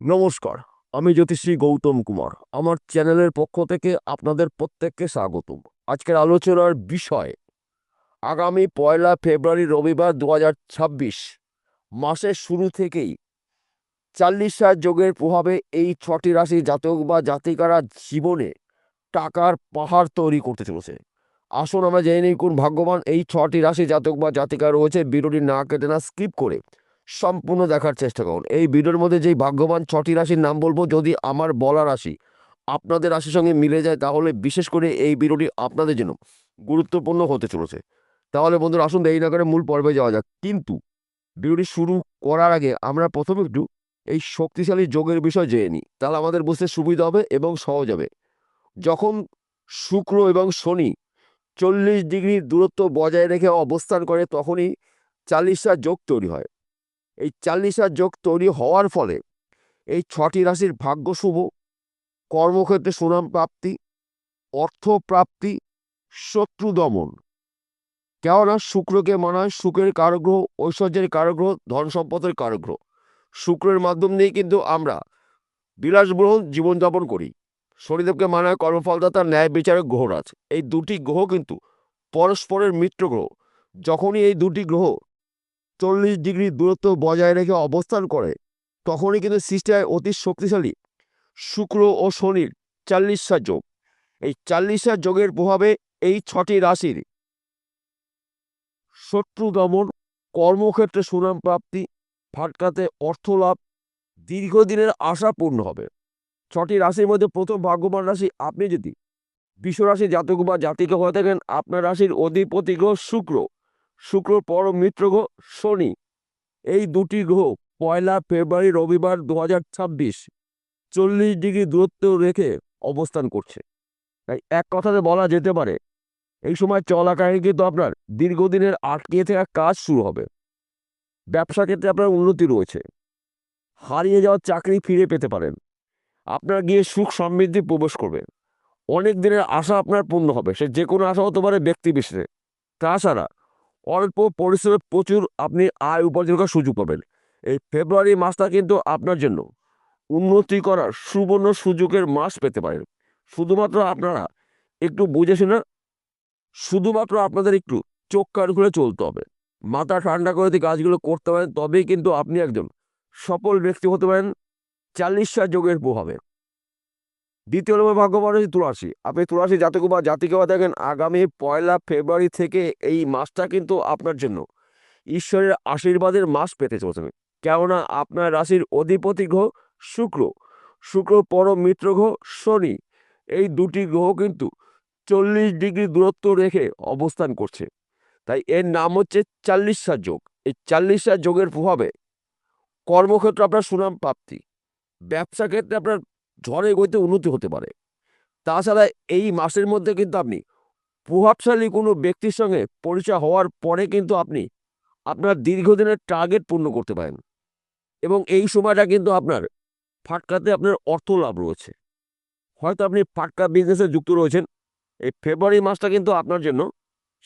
নমস্কার, আমি জ্যোতিষী গৌতম কুমার। আমার চ্যানেলের পক্ষ থেকে আপনাদের প্রত্যেককে স্বাগতম। আজকের আলোচনার বিষয় আগামী 1 ফেব্রুয়ারি রবিবার 2026 মাসের শুরু থেকেই 40 যোগের প্রভাবে এই 6টি রাশি জাতক বা জাতিকারা জীবনে টাকার পাহাড় তৈরি করতে চলেছে। আসুন আমরা জেনে নিই কোন ভাগ্যবান এই 6টি রাশি জাতক বা জাতিকা রয়েছে। ভিডিওটি না কেটে না স্কিপ করে সম্পূর্ণ দেখার চেষ্টা করুন। এই ভিডিওর মধ্যে যেই ভাগ্যবান 6টি রাশির নাম বলবো, যদি আমার বলা রাশি আপনাদের রাশির সঙ্গে মিলে যায় তাহলে বিশেষ করে এই ভিডিওটি আপনাদের জন্য গুরুত্বপূর্ণ হতে চলেছে। তাহলে বন্ধুরা আসুন দেরি না করে মূল পর্বে যাওয়া যাক। কিন্তু ভিডিওটি শুরু করার আগে আমরা প্রথমে একটু এই শক্তিশালী যোগের বিষয় জেনে নিই, তাহলে আমাদের বুঝতে সুবিধা হবে এবং সহজ হবে। যখন শুক্র এবং শনি 40 ডিগ্রি দূরত্ব বজায় রেখে অবস্থান করে তখনই 40 যোগ তৈরি হয়। এই 40 যোগ তৈরি হওয়ার ফলে এই 6টি রাশির ভাগ্য শুভ, কর্মক্ষেত্রে সুনাম প্রাপ্তি, অর্থ প্রাপ্তি, শত্রু দমন। কেননা শুক্রকে মানা হয় সুখের কারগ্রহ, ঐশ্বর্যের কারগ্রহ, ধন সম্পদের কারগ্রহ। শুক্রের মাধ্যম দিয়ে কিন্তু আমরা বিলাসবহুল জীবনযাপন করি। শনিদেবকে মানা হয় কর্মফলদাতা, ন্যায় বিচারক গ্রহরাজ। এই দুটি গ্রহ কিন্তু পরস্পরের মিত্র গ্রহ। যখনই এই দুটি গ্রহ 40 ডিগ্রি দূরত্ব বজায় রেখে অবস্থান করে তখনই কিন্তু সৃষ্টি হয় অতি শক্তিশালী শুক্র ও শনির 40 যোগ। এই 40 যোগের প্রভাবে এই 6টি রাশির শত্রু দমন, কর্মক্ষেত্রে সুনাম প্রাপ্তি, ফাটকাতে অর্থ লাভ, দীর্ঘদিনের আশা পূর্ণ হবে। 6টি রাশির মধ্যে প্রথম ভাগ্যবান রাশি আপনি যদি বিশ্বরাশি জাতক বা জাতিকা হয়ে থাকেন, আপনার রাশির অধিপতি গ্রহ শুক্র, শুক্র পরম মিত্র গ্রহ শনি। এই দুটি গ্রহ 1 ফেব্রুয়ারি রবিবার 2026 40 ডিগ্রি দূরত্ব রেখে অবস্থান করছে। তাই এক কথাতে বলা যেতে পারে এই সময় চলাকালীন কিন্তু আপনার দীর্ঘদিনের আটকে থাকা কাজ শুরু হবে। ব্যবসা ক্ষেত্রে আপনার উন্নতি রয়েছে। হারিয়ে যাওয়া চাকরি ফিরে পেতে পারেন। আপনার গিয়ে সুখ সমৃদ্ধি প্রবেশ করবে। অনেক দিনের আশা আপনার পূর্ণ হবে, সে যে কোনো আশা হতে পারে ব্যক্তি বিশেষে। তাছাড়া অল্প পরিশ্রমে প্রচুর আপনি আয় উপার্জন করার সুযোগ পাবেন। এই ফেব্রুয়ারি মাসটা কিন্তু আপনার জন্য উন্নতি করার সুবর্ণ সুযোগের মাস পেতে পারেন। শুধুমাত্র আপনারা একটু বুঝে শুনে, শুধুমাত্র আপনাদের একটু চোখ কান খুলে চলতে হবে, মাথা ঠান্ডা করে দিয়ে কাজগুলো করতে পারেন, তবেই কিন্তু আপনি একজন সফল ব্যক্তি হতে পারেন 40 যোগের প্রভাবে। দ্বিতীয় নম্বর ভাগ্যবান হচ্ছে তুলারাশি। আপনি তুলারাশি জাতক বা জাতিকা হয়ে থাকেন, আগামী 1 ফেব্রুয়ারি থেকে এই মাসটা কিন্তু আপনার জন্য ঈশ্বরের আশীর্বাদের মাস পেতে চলেছেন। কেননা আপনার রাশির অধিপতি গ্রহ শুক্র, শুক্র পরম মিত্র গ্রহ শনি। এই দুটি গ্রহ কিন্তু 40 ডিগ্রি দূরত্ব রেখে অবস্থান করছে। তাই এর নাম হচ্ছে 40 যোগ। এই 40 যোগের প্রভাবে কর্মক্ষেত্রে আপনার সুনাম প্রাপ্তি, ব্যবসা ক্ষেত্রে আপনার ঝড়ে গতিতে উন্নতি হতে পারে। তাছাড়া এই মাসের মধ্যে কিন্তু আপনি প্রভাবশালী কোনো ব্যক্তির সঙ্গে পরিচয় হওয়ার পরে কিন্তু আপনি আপনার দীর্ঘদিনের টার্গেট পূর্ণ করতে পারেন। এবং এই সময়টা কিন্তু আপনার ফাটকাতে আপনার অর্থ লাভ রয়েছে। হয়তো আপনি ফাটকা বিজনেসে যুক্ত রয়েছেন, এই ফেব্রুয়ারি মাসটা কিন্তু আপনার জন্য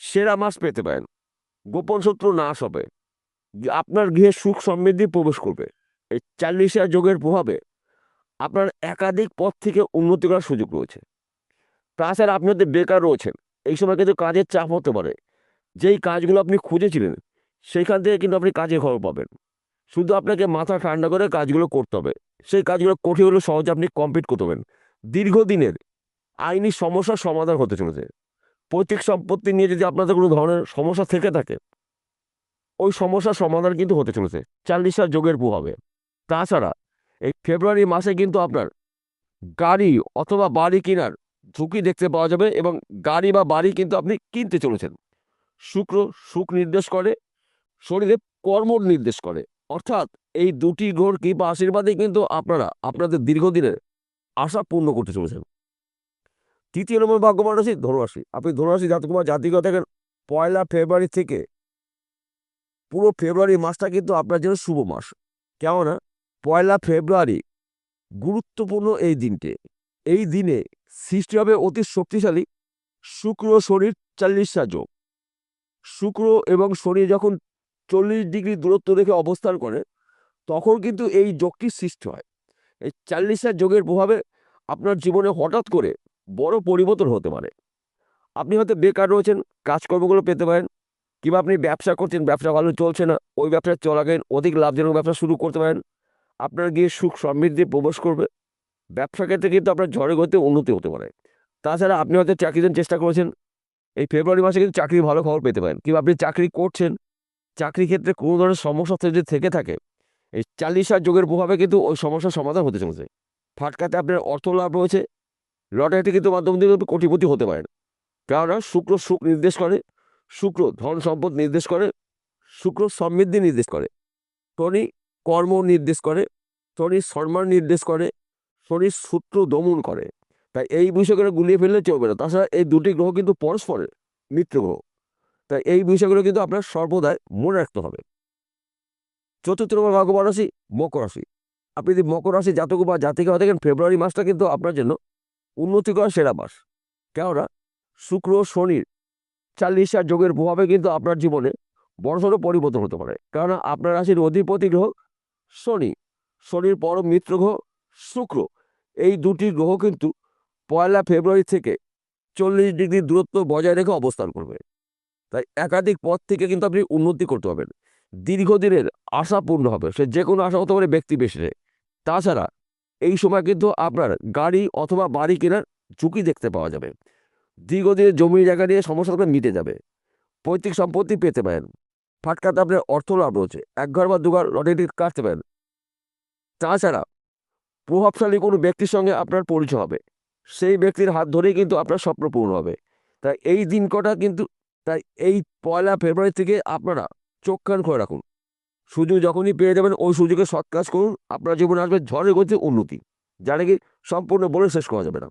সেরা মাস পেতে পারেন। গোপন শত্রু নাশ হবে, আপনার গৃহে সুখ সমৃদ্ধি প্রবেশ করবে। এই 40 যোগের প্রভাবে আপনার একাধিক পথ থেকে উন্নতি করার সুযোগ রয়েছে। তাছাড়া আপনি হয়তো বেকার রয়েছেন, এই সময় কিন্তু কাজের চাপ হতে পারে। যেই কাজগুলো আপনি খুঁজেছিলেন সেইখান থেকে কিন্তু আপনি কাজের খবর পাবেন। শুধু আপনাকে মাথা ঠান্ডা করে কাজগুলো করতে হবে। সেই কাজগুলো কঠিন হলেও সহজে আপনি কমপ্লিট করতে পারবেন। দীর্ঘদিনের আইনি সমস্যার সমাধান হতে চলেছে। পৈতৃক সম্পত্তি নিয়ে যদি আপনাদের কোনো ধরনের সমস্যা থেকে থাকে, ওই সমস্যার সমাধান কিন্তু হতে চলেছে 40 যোগের প্রভাবে। তাছাড়া এই ফেব্রুয়ারি মাসে কিন্তু আপনার গাড়ি অথবা বাড়ি কেনার ঝুঁকি দেখতে পাওয়া যাবে, এবং গাড়ি বা বাড়ি কিন্তু আপনি কিনতে চলেছেন। শুক্র সুখ নির্দেশ করে, শনিদেব কর্ম নির্দেশ করে। অর্থাৎ এই দুটি গ্রহর কৃপা আশীর্বাদে কিন্তু আপনারা আপনাদের দীর্ঘদিনের আশা পূর্ণ করতে চলেছেন। তৃতীয় নম্বর ভাগ্যবান রাশি ধনুরাশি। আপনি ধনুরাশি জাতক বা জাতিকা থাকেন, 1 ফেব্রুয়ারি থেকে পুরো ফেব্রুয়ারি মাসটা কিন্তু আপনার জন্য শুভ মাস। কেননা 1 ফেব্রুয়ারি গুরুত্বপূর্ণ এই দিনটি। এই দিনে সৃষ্টি হবে অতি শক্তিশালী শুক্র শনির 40 যোগ। শুক্র এবং শনি যখন 40 ডিগ্রি দূরত্ব রেখে অবস্থান করে তখন কিন্তু এই যোগটির সৃষ্টি হয়। এই 40 যোগের প্রভাবে আপনার জীবনে হঠাৎ করে বড় পরিবর্তন হতে পারে। আপনি হয়তো বেকার রয়েছেন, কাজকর্মগুলো পেতে পারেন, কিংবা আপনি ব্যবসা করছেন, ব্যবসা ভালো চলছে না, ওই ব্যবসা চলাকালীন অধিক লাভজনক ব্যবসা শুরু করতে পারেন। আপনার গিয়ে সুখ সমৃদ্ধি প্রবেশ করবে। ব্যবসা ক্ষেত্রে কিন্তু আপনার ঝড়ে গতিতে উন্নতি হতে পারে। তাছাড়া আপনি হয়তো চাকরির জন্য চেষ্টা করেছেন, এই ফেব্রুয়ারি মাসে কিন্তু চাকরির ভালো খবর পেতে পারেন। কিংবা আপনি চাকরি করছেন, চাকরির ক্ষেত্রে কোনো ধরনের সমস্যা যদি থেকে থাকে, এই 40 যোগের প্রভাবে কিন্তু ওই সমস্যার সমাধান হতে চলেছে। ফাটকাতে আপনার অর্থ লাভ রয়েছে। লটারিতে কিন্তু মাধ্যম দিয়ে আপনি কোটিপতি হতে পারেন। কেননা শুক্র সুখ নির্দেশ করে, শুক্র ধন সম্পদ নির্দেশ করে, শুক্র সমৃদ্ধি নির্দেশ করে, শনি কর্ম নির্দেশ করে, শনি সম্মান নির্দেশ করে, শনি সূত্র দমন করে। তাই এই বিষয়গুলো গুলিয়ে ফেললে চলবে না। তাছাড়া এই দুটি গ্রহ কিন্তু পরস্পরের মিত্র গ্রহ। তাই এই বিষয়গুলো কিন্তু আপনার সর্বদাই মনে রাখতে হবে। চতুর্থ নম্বর ভাগ্যবান রাশি মকর রাশি। আপনি যদি মকর রাশি জাতক বা জাতিকা হয়ে থাকেন, ফেব্রুয়ারি মাসটা কিন্তু আপনার জন্য উন্নতি করার সেরা মাস। কেননা শুক্র শনির 40 যোগের প্রভাবে কিন্তু আপনার জীবনে বড়সড় পরিবর্তন হতে পারে। কেননা আপনার রাশির অধিপতি গ্রহ শনি, শনির পরম মিত্র গ্রহ শুক্র, এই দুটি গ্রহ কিন্তু 1 ফেব্রুয়ারি থেকে 40 ডিগ্রি দূরত্ব বজায় রেখে অবস্থান করবে। তাই একাধিক পথ থেকে কিন্তু আপনি উন্নতি করতে পারবেন। দীর্ঘদিনের আশা পূর্ণ হবে, সে যে কোনো আশা হতে পারে ব্যক্তি বিশেষে। তাছাড়া এই সময় কিন্তু আপনার গাড়ি অথবা বাড়ি কেনার ঝুঁকি দেখতে পাওয়া যাবে। দীর্ঘদিনের জমি জায়গা নিয়ে সমস্যা আপনার মিটে যাবে। পৈতৃক সম্পত্তি পেতে পারেন। ফাটকাতে আপনার অর্থ লাভ রয়েছে। 1 ঘর বা 2 ঘর লটারি কাটতে পারেন। তাছাড়া প্রভাবশালী কোনো ব্যক্তির সঙ্গে আপনার পরিচয় হবে। সেই ব্যক্তির হাত ধরেই কিন্তু আপনার স্বপ্ন পূর্ণ হবে। তাই এই দিন কটা কিন্তু, তাই এই 1 ফেব্রুয়ারি থেকে আপনারা চোখ কান খোলা রাখুন। সুযোগ যখনই পেয়ে যাবেন ওই সুযোগে সৎ কাজ করুন। আপনার জীবনে আসবে ঝড়ের গতিতে উন্নতি, যা নাকি সম্পূর্ণ বলে শেষ করা যাবে না।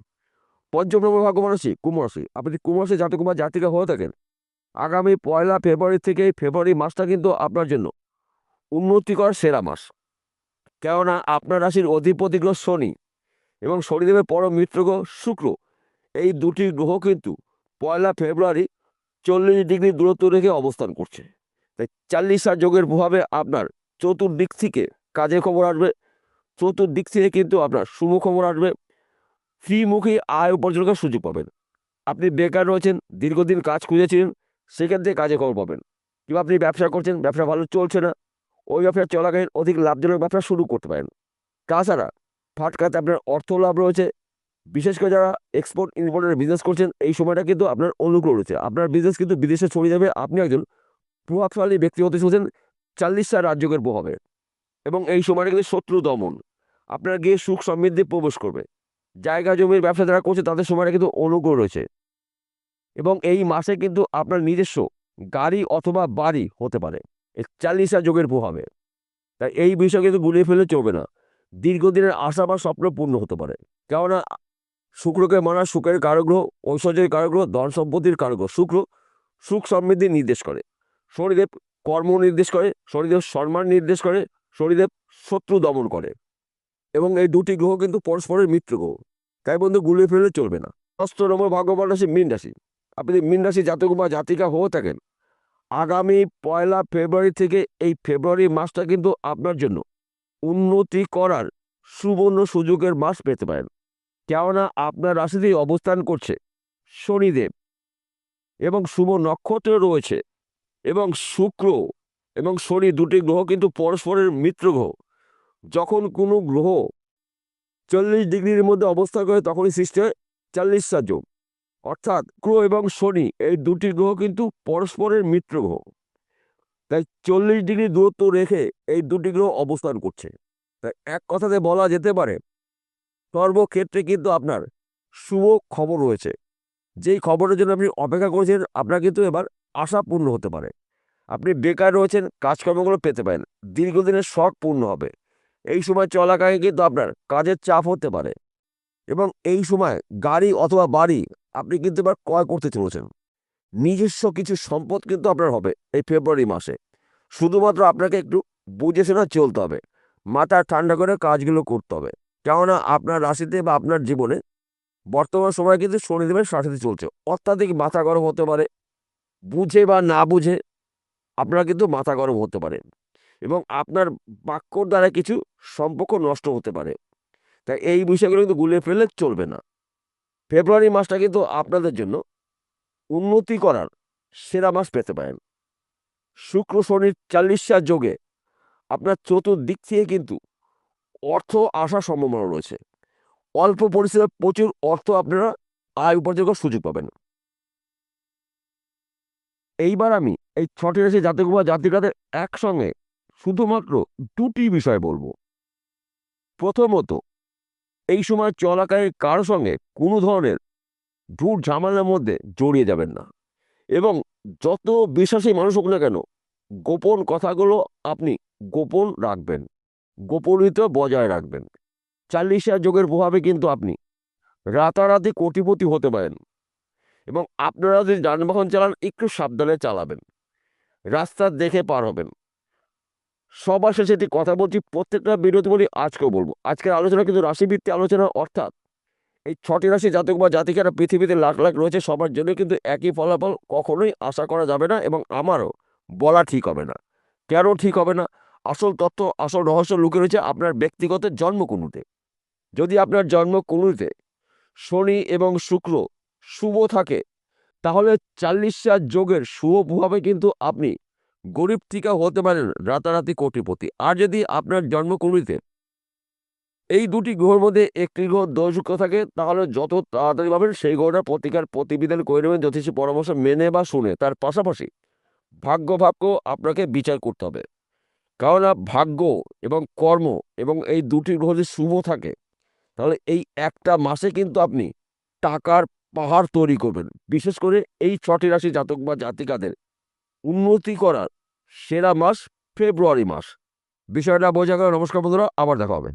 পঞ্চম নম্বর ভাগ্যবান রাশি কুম্ভ রাশি। আপনি কুম্ভ রাশি জাতক বা জাতিকা হয়ে থাকেন, আগামী 1 ফেব্রুয়ারি থেকে ফেব্রুয়ারি মাসটা কিন্তু আপনার জন্য উন্নতি করার সেরা মাস। কেননা আপনার রাশির অধিপতি গ্রহ শনি এবং শনিদেবের পরম মিত্র গ্রহ শুক্র, এই দুটি গ্রহ কিন্তু 1 ফেব্রুয়ারি 40 ডিগ্রি দূরত্ব রেখে অবস্থান করছে। তাই 40 যোগের প্রভাবে আপনার চতুর্দিক থেকে কাজের খবর আসবে। চতুর্দিক থেকে কিন্তু আপনার শুভ খবর আসবে। ফ্রিমুখী আয় উপার্জন করার সুযোগ পাবেন। আপনি বেকার রয়েছেন, দীর্ঘদিন কাজ খুঁজেছিলেন, সেখান থেকে কাজে খবর পাবেন। কিংবা আপনি ব্যবসা করছেন, ব্যবসা ভালো চলছে না, ওই ব্যবসা চলাকালীন অধিক লাভজনক ব্যবসা শুরু করতে পারেন। তাছাড়া ফাটকাতে আপনার অর্থ লাভ রয়েছে। বিশেষ করে যারা এক্সপোর্ট ইম্পোর্টের বিজনেস করছেন, এই সময়টা কিন্তু আপনার অনুকূল রয়েছে। আপনার বিজনেস কিন্তু বিদেশে ছড়িয়ে যাবে। আপনি একজন প্রভাবশালী ব্যক্তি হতে চলেছেন 40 রাজযোগের প্রভাবে। এবং এই সময়টা কিন্তু শত্রু দমন, আপনার গিয়ে সুখ সমৃদ্ধি প্রবেশ করবে। জায়গা জমির ব্যবসা যারা করছে তাদের সময়টা কিন্তু অনুকূল রয়েছে। এবং এই মাসে কিন্তু আপনার নিজস্ব গাড়ি অথবা বাড়ি হতে পারে এই 40 যোগের প্রভাবে। তাই এই বিষয় কিন্তু গুলিয়ে ফেলে চলবে না। দীর্ঘদিনের আশা বা স্বপ্ন পূর্ণ হতে পারে। কেননা শুক্রকে মানা সুখের কারগ্রহ, ঐশ্বর্যের কারগ্রহ, ধন সম্পত্তির কারগ্রহ। শুক্র সুখ সমৃদ্ধি নির্দেশ করে, শনিদেব কর্ম নির্দেশ করে, শনিদেব সম্মান নির্দেশ করে, শনিদেব শত্রু দমন করে। এবং এই দুটি গ্রহ কিন্তু পরস্পরের মিত্র গ্রহ। তাই বন্ধু গুলিয়ে ফেললে চলবে না। ষষ্ঠ নম্বর ভাগ্যবান রাশি মীন রাশি। আপনি যদি মীন রাশি জাতক বা জাতিকা হয়ে থাকেন, আগামী 1 ফেব্রুয়ারি থেকে এই ফেব্রুয়ারি মাসটা কিন্তু আপনার জন্য উন্নতি করার সুবর্ণ সুযোগের মাস পেতে পারেন। কেননা আপনার রাশিতেই অবস্থান করছে শনিদেব এবং শুভ নক্ষত্র রয়েছে। এবং শুক্র এবং শনি দুটি গ্রহ কিন্তু পরস্পরের মিত্র গ্রহ। যখন কোনো গ্রহ 40 ডিগ্রির মধ্যে অবস্থান করে তখনই সৃষ্টি হয় 40 যোগ। অর্থাৎ শুক্র এবং শনি এই দুটি গ্রহ কিন্তু পরস্পরের মিত্র গ্রহ। তাই 40 ডিগ্রি দূরত্ব রেখে এই দুটি গ্রহ অবস্থান করছে। তাই এক কথাতে বলা যেতে পারে সর্বক্ষেত্রে কিন্তু আপনার শুভ খবর রয়েছে। যেই খবরের জন্য আপনি অপেক্ষা করেছেন, আপনার কিন্তু এবার আশা পূর্ণ হতে পারে। আপনি বেকার রয়েছেন, কাজকর্মগুলো পেতে পারেন। দীর্ঘদিনের শখ পূর্ণ হবে। এই সময় চলাকালীন কিন্তু আপনার কাজের চাপ হতে পারে। এবং এই সময় গাড়ি অথবা বাড়ি আপনি কিন্তু এবার ক্রয় করতে চলেছেন। নিজস্ব কিছু সম্পদ কিন্তু আপনার হবে এই ফেব্রুয়ারি মাসে। শুধুমাত্র আপনাকে একটু বুঝে শুনে চলতে হবে, মাথা ঠান্ডা করে কাজগুলো করতে হবে। কেননা আপনার রাশিতে বা আপনার জীবনে বর্তমান সময় কিন্তু শনিদেবের সাথে চলছে। অত্যাধিক মাথা গরম হতে পারে, বুঝে বা না বুঝে আপনার কিন্তু মাথা গরম হতে পারে। এবং আপনার বাক্যর দ্বারা কিছু সম্পর্ক নষ্ট হতে পারে। তাই এই বিষয়গুলো কিন্তু গুলিয়ে ফেললে চলবে না। ফেব্রুয়ারি মাসটা কিন্তু আপনাদের জন্য উন্নতি করার সেরা মাস পেতে পারেন। শুক্র শনির 40 যোগে আপনার চতুর্দিক থেকে কিন্তু অর্থ আসার সম্ভাবনা রয়েছে। অল্প পরিশ্রমে প্রচুর অর্থ আপনারা আয় উপার্জন করার সুযোগ পাবেন। এইবার আমি এই 6টি রাশি জাতক বা জাতিকাদের একসঙ্গে শুধুমাত্র 2টি বিষয় বলবো। প্রথমত, এই সময় চলাকালীন কারোর সঙ্গে কোনো ধরনের ঝুট ঝামেলার মধ্যে জড়িয়ে যাবেন না, এবং যত বিশ্বাসী মানুষ হোক না কেন, গোপন কথাগুলো আপনি গোপন রাখবেন, গোপনীয়তা বজায় রাখবেন। 40 যোগের প্রভাবে কিন্তু আপনি রাতারাতি কোটিপতি হতে পারেন, এবং আপনারা যদি যানবাহন চালান একটু সাবধানে চালাবেন, রাস্তা দেখে পার হবেন। সবার শেষে একটি কথা বলছি, প্রত্যেকটা বিরতি বলি আজকেও বলবো, আজকের আলোচনা কিন্তু রাশিভিত্তিক আলোচনা, অর্থাৎ এই 6টি রাশি জাতক বা জাতিকারা পৃথিবীতে লাখ লাখ রয়েছে, সবার জন্য কিন্তু একই ফলাফল কখনোই আশা করা যাবে না, এবং আমারও বলা ঠিক হবে না। কেন ঠিক হবে না? আসল তথ্য, আসল রহস্য লুকিয়ে রয়েছে আপনার ব্যক্তিগত জন্মকুণ্ডলিতে। যদি আপনার জন্মকুণ্ডলিতে শনি এবং শুক্র শুভ থাকে, তাহলে 40 যোগের শুভ প্রভাবে কিন্তু আপনি গরিব থেকে হতে পারেন রাতারাতি কোটিপতি। আর যদি আপনার জন্মকুণ্ডলিতে এই 2টি গ্রহের মধ্যে একটি গ্রহ দোষযুক্ত থাকে, তাহলে যত তাড়াতাড়ি পাবেন সেই গ্রহটার প্রতিকার প্রতিবিধান করে নেবেন জ্যোতিষী পরামর্শ মেনে বা শুনে। তার পাশাপাশি ভাগ্য আপনাকে বিচার করতে হবে, কেননা ভাগ্য এবং কর্ম এবং এই 2টি গ্রহ যদি শুভ থাকে, তাহলে এই একটা মাসে কিন্তু আপনি টাকার পাহাড় তৈরি করবেন। বিশেষ করে এই 6টি রাশি জাতক বা জাতিকাদের উন্নতি করার সেরা মাস ফেব্রুয়ারি মাস। বিষয়টা বোঝা গেল। নমস্কার বন্ধুরা, আবার দেখা হবে।